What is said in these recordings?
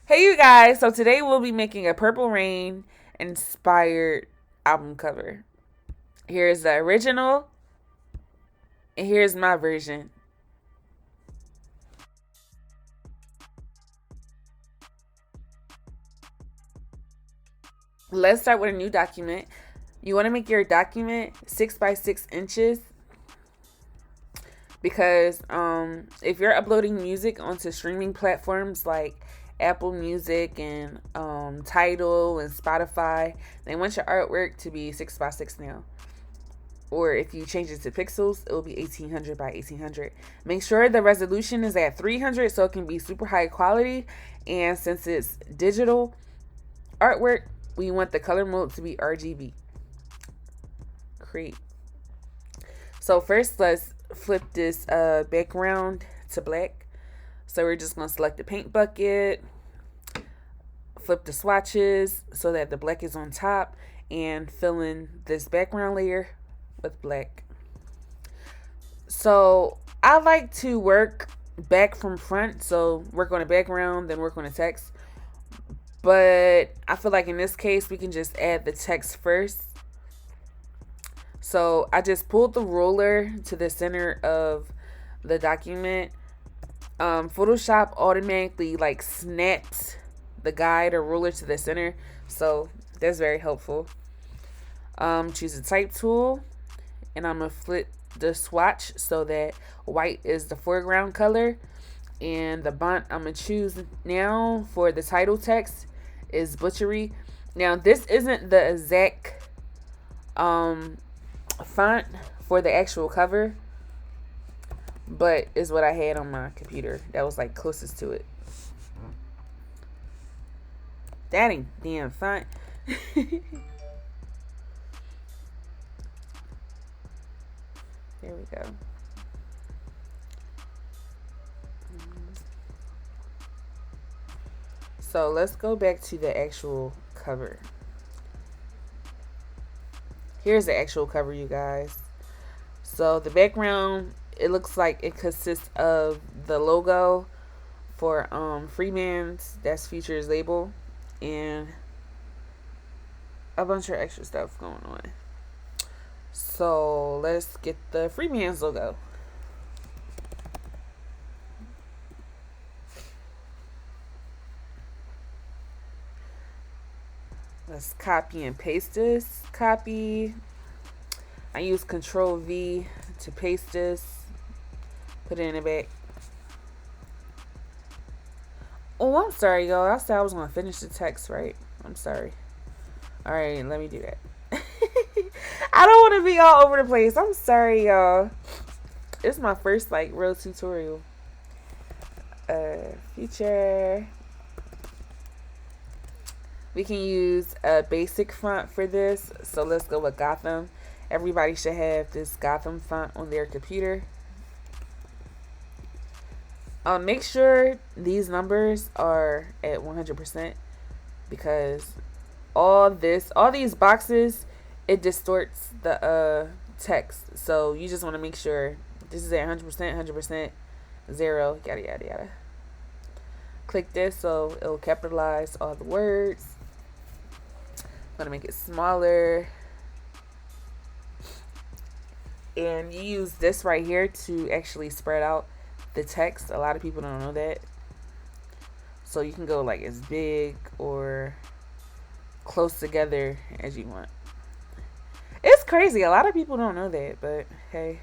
Hey you guys, so today we'll be making a Purple Rain inspired album cover. Here's the original and here's my version. Let's start with a new document. You want to make your document 6 by 6 inches because if you're uploading music onto streaming platforms like Apple Music and Tidal and Spotify, they want your artwork to be 6 by 6 now. Or if you change it to pixels, it will be 1800 by 1800. Make sure the resolution is at 300 so it can be super high quality. And since it's digital artwork, we want the color mode to be RGB. Create. So first, let's flip this background to black. So we're just going to select the paint bucket, flip the swatches so that the black is on top, and fill in this background layer with black. So I like to work back from front, so work on the background, then work on the text. But I feel like in this case, we can just add the text first. So I just pulled the ruler to the center of the document. Photoshop automatically like snaps the guide or ruler to the center, so that's very helpful. Choose a type tool, and I'm gonna flip the swatch so that white is the foreground color, and the font I'm gonna choose now for the title text is Butchery. Now this isn't the exact font for the actual cover, but is what I had on my computer that was like closest to it. That ain't damn font. There we go. So let's go back to the actual cover. Here's the actual cover, you guys. So the background, it looks like it consists of the logo for Freeman's, that's Future's label, and a bunch of extra stuff going on. So let's get the Freeman's logo. Let's copy and paste this. Copy. I use Control V to paste this. Put it in the back. Oh, I'm sorry, y'all. I said I was going to finish the text, right? I'm sorry. Alright, let me do that. I don't want to be all over the place. I'm sorry, y'all. It's my first, like, real tutorial. Feature. We can use a basic font for this. So let's go with Gotham. Everybody should have this Gotham font on their computer. Make sure these numbers are at 100% because all these boxes, it distorts the text. So you just want to make sure this is at 100%, 100%, 0, yada yada yada. Click this so it'll capitalize all the words. I'm gonna make it smaller. And you use this right here to actually spread out the text. A lot of people don't know that. So you can go like as big or close together as you want. It's crazy. A lot of people don't know that, but hey.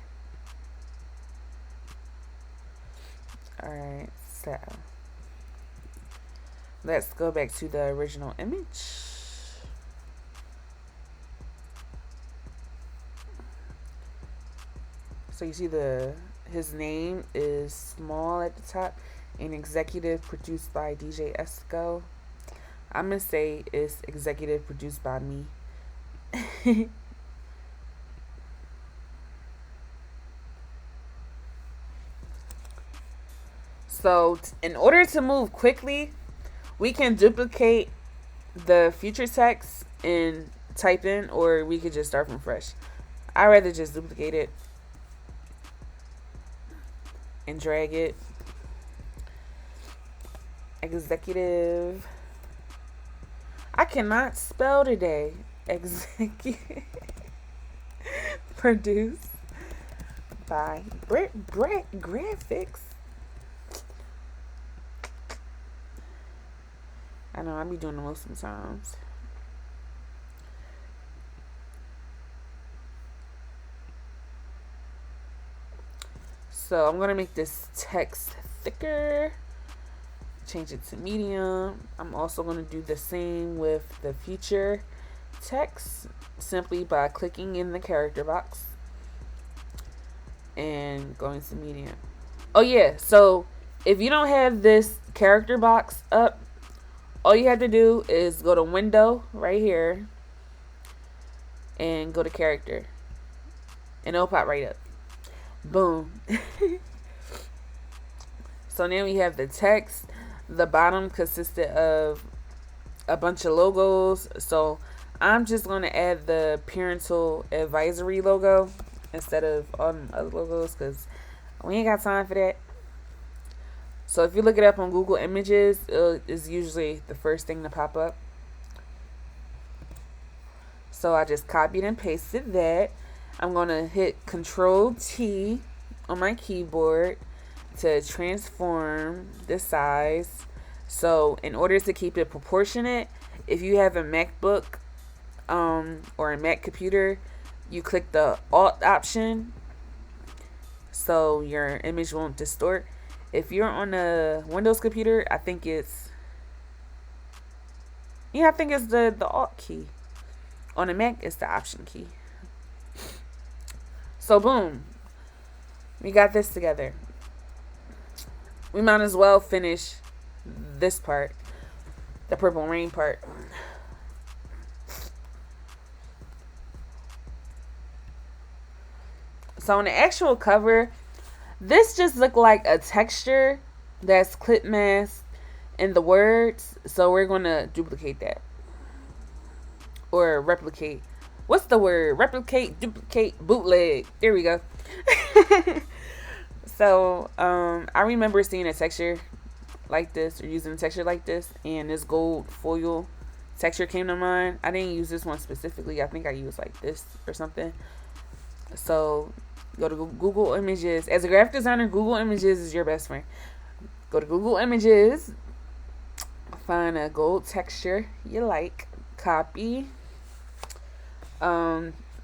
Alright, so let's go back to the original image. So you see his name is small at the top, and executive produced by DJ Esco. I'm gonna say it's executive produced by me. So in order to move quickly, we can duplicate the future text and type in, or we could just start from fresh. I'd rather just duplicate it and drag it. Executive. I cannot spell today. Executive. Produced by BritBratGfx. I know I be doing the most sometimes. So I'm gonna make this text thicker. Change it to medium. I'm also gonna do the same with the future text simply by clicking in the character box and going to medium. Oh yeah, so if you don't have this character box up, all you have to do is go to window right here and go to character and it'll pop right up. Boom. So now we have the text. The bottom consisted of a bunch of logos, so I'm just going to add the parental advisory logo instead of all them other logos because we ain't got time for that. So if you look it up on Google Images, it is usually the first thing to pop up. So I just copied and pasted that. I'm going to hit Control T on my keyboard to transform the size. So in order to keep it proportionate, if you have a MacBook or a Mac computer, you click the Alt option so your image won't distort. If you're on a Windows computer, I think it's the Alt key. On a Mac, it's the Option key. So boom, we got this together. We might as well finish this part, the Purple Rain part. So on the actual cover, this just looked like a texture that's clip masked in the words. So we're going to duplicate that. Or replicate. What's the word? Replicate, duplicate, bootleg. There we go. So I remember seeing a texture like this or using a texture like this, and this gold foil texture came to mind. I didn't use this one specifically. I think I used like this or something. So go to Google Images. As a graphic designer, Google Images is your best friend. Go to Google Images, find a gold texture you like, copy.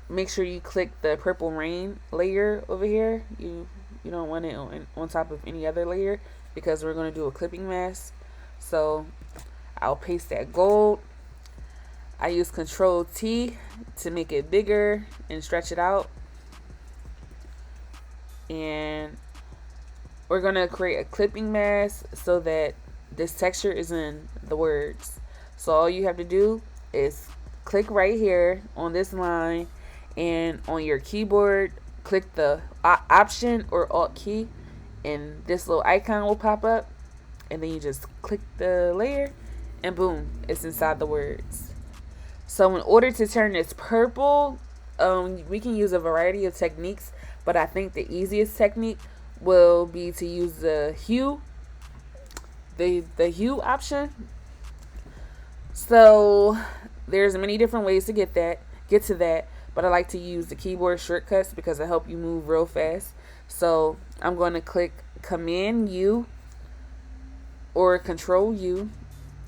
Make sure you click the Purple Rain layer over here. You don't want it on top of any other layer because we're going to do a clipping mask. So I'll paste that gold. I use Control T to make it bigger and stretch it out. And we're going to create a clipping mask so that this texture is in the words. So all you have to do is click right here on this line, and on your keyboard click the Option or Alt key, and this little icon will pop up, and then you just click the layer and boom, it's inside the words. So in order to turn this purple, we can use a variety of techniques, but I think the easiest technique will be to use the hue, the hue option. So there's many different ways to get to that, but I like to use the keyboard shortcuts because they help you move real fast. So I'm going to click Command U or Control U.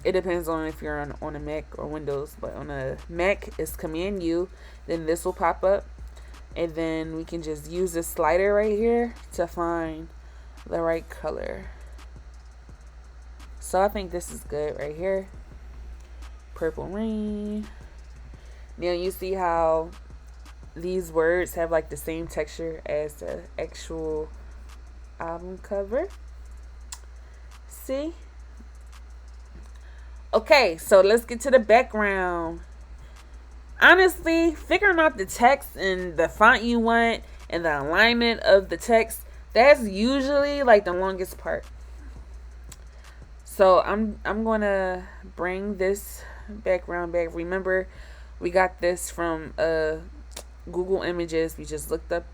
It depends on if you're on a Mac or Windows, but on a Mac it's Command U. Then this will pop up, and then we can just use this slider right here to find the right color. So I think this is good right here. Purple Rain. Now you see how these words have like the same texture as the actual album cover. See? Okay, so let's get to the background. Honestly, figuring out the text and the font you want and the alignment of the text, that's usually like the longest part. So I'm gonna bring this background back. Remember, we got this from Google Images. We just looked up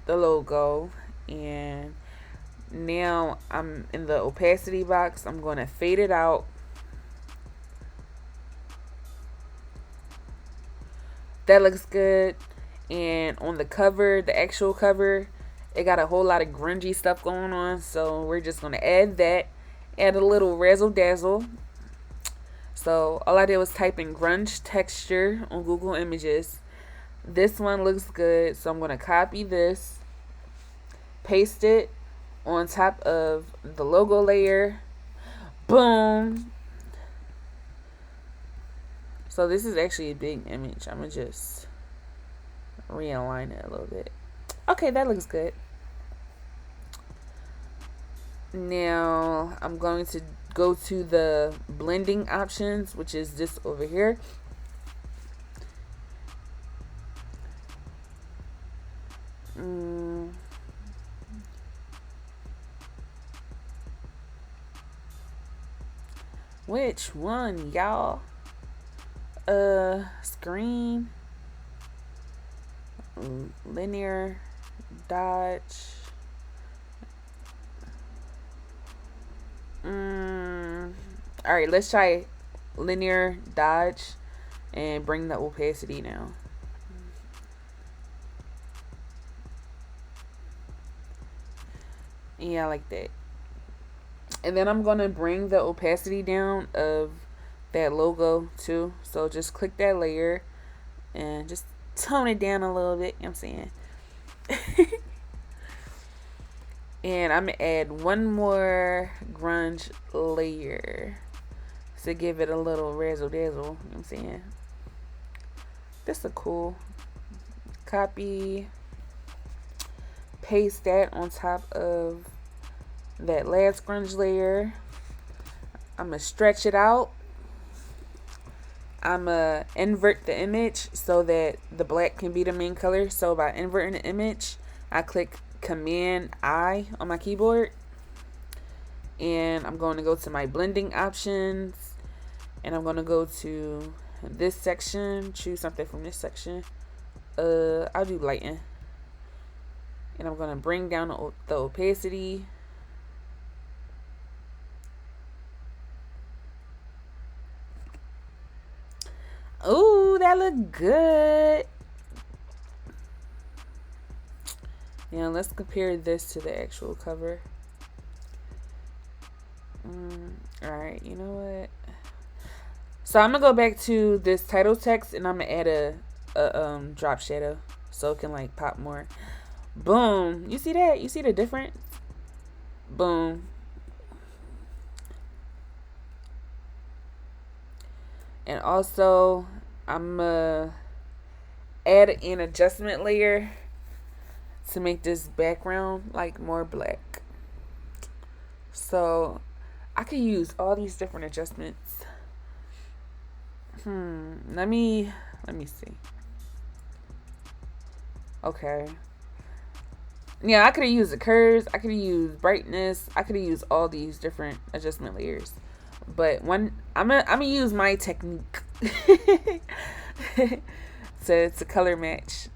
the logo and Now I'm in the opacity box. I'm going to fade it out. That looks good. And on the cover, the actual cover, it got a whole lot of grungy stuff going on. So we're just going to add that. Add a little razzle dazzle. So all I did was type in grunge texture on Google Images. This one looks good. So I'm going to copy this. Paste it on top of the logo layer. Boom. So this is actually a big image. I'm going to just realign it a little bit. Okay, that looks good. Now I'm going to go to the blending options, which is this over here. Which one, y'all? Screen, linear, dodge. All right, let's try linear dodge and bring the opacity down. Yeah, I like that. And then I'm gonna bring the opacity down of that logo too. So just click that layer and just tone it down a little bit. You know what I'm saying? And I'm gonna add one more grunge layer to give it a little razzle dazzle. You know what I'm saying? This is cool. Copy, paste that on top of that last grunge layer. I'm gonna stretch it out. I'm gonna invert the image so that the black can be the main color. So by inverting the image, I click Command I on my keyboard, and I'm going to go to my blending options, and I'm going to go to this section, choose something from this section. I'll do lighten, and I'm going to bring down the opacity. Ooh, that look good. Now let's compare this to the actual cover. Alright, you know what? So I'm gonna go back to this title text, and I'm gonna add a drop shadow so it can like pop more. Boom. You see that? You see the difference? Boom. And also I'm gonna add an adjustment layer to make this background like more black. So I could use all these different adjustments. Let me see. Okay. Yeah, I could have used the curves, I could have used brightness, I could have used all these different adjustment layers. But I'm gonna use my technique to color match.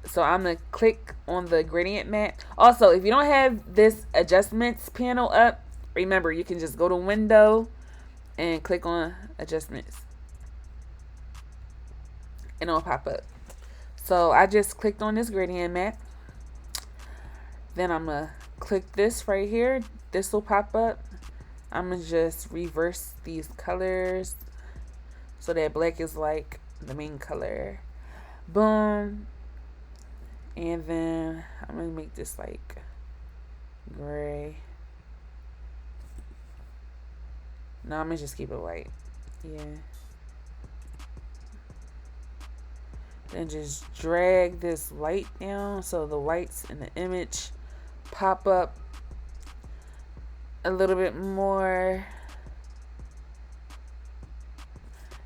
So I'm gonna click on the gradient mat. Also, if you don't have this adjustments panel up, remember you can just go to window and click on adjustments, and it'll pop up. So I just clicked on this gradient mat. Then I'm gonna click this right here. This will pop up. I'm gonna just reverse these colors so that black is like the main color. Boom. And then I'm gonna make this like gray. No, I'm gonna just keep it white. Yeah. Then just drag this white down so the whites in the image pop up a little bit more.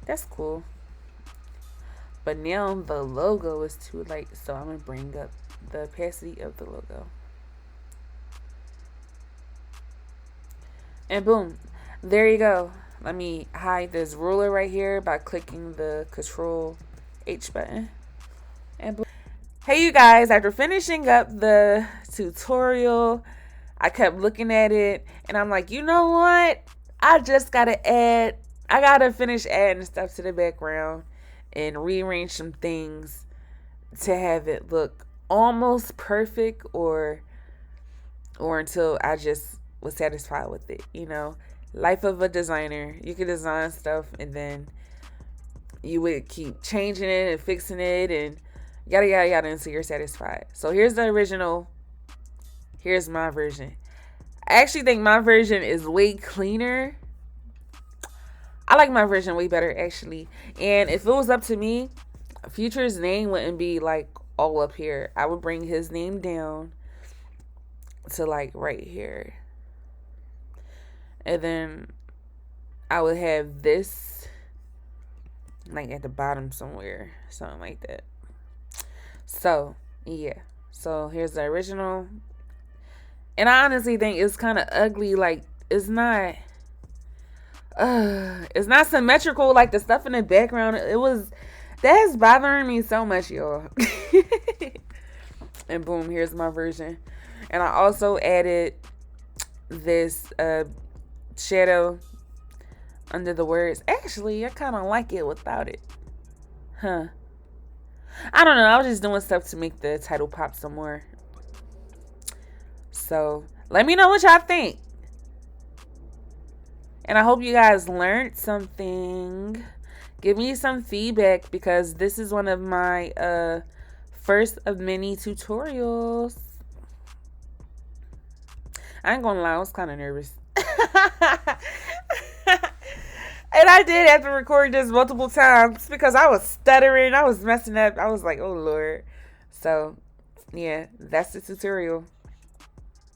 That's cool. But now the logo is too light, so I'm gonna bring up the opacity of the logo. And boom, there you go. Let me hide this ruler right here by clicking the Control H button. And boom. Hey you guys, after finishing up the tutorial, I kept looking at it, and I'm like, you know what? I gotta finish adding stuff to the background and rearrange some things to have it look almost perfect, or until I just was satisfied with it. Life of a designer. You could design stuff and then you would keep changing it and fixing it and yada yada yada until you're satisfied. So here's the original. Here's my version. I actually think my version is way cleaner. I like my version way better, actually. And if it was up to me, Future's name wouldn't be like all up here. I would bring his name down to like right here. And then I would have this like at the bottom somewhere. Something like that. So, yeah. So here's the original. And I honestly think it's kind of ugly. Like, it's not symmetrical like the stuff in the background. That's bothering me so much, y'all. And boom, here's my version. And I also added this shadow under the words. Actually, I kind of like it without it. I don't know. I was just doing stuff to make the title pop some more. So, let me know what y'all think. And I hope you guys learned something. Give me some feedback because this is one of my first of many tutorials. I ain't gonna lie, I was kind of nervous. And I did have to record this multiple times because I was stuttering. I was messing up. I was like, oh, Lord. So, yeah, that's the tutorial.